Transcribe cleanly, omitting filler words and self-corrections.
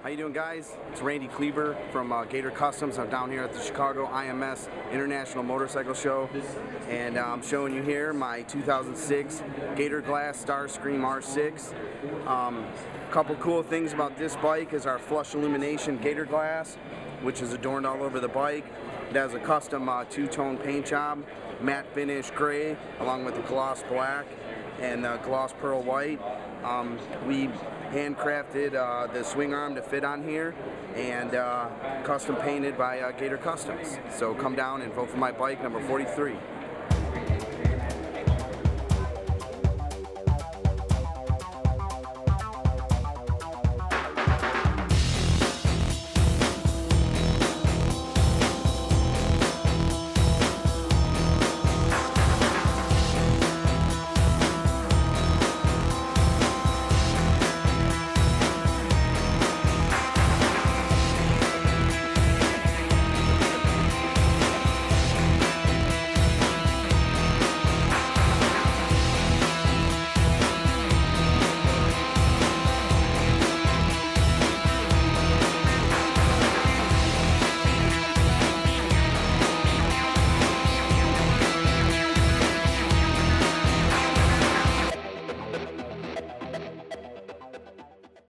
How you doing, guys? It's Randy Cleaver from Gator Customs. I'm down here at the Chicago IMS International Motorcycle Show, and I'm showing you here my 2006 Gator Glass Starscream R6. A couple cool things about this bike is our flush illumination Gator Glass, which is adorned all over the bike. It has a custom two-tone paint job, matte finish gray, along with the gloss black and gloss pearl white. We handcrafted the swing arm to fit on here, and custom painted by Gator Customs. So come down and vote for my bike, number 43.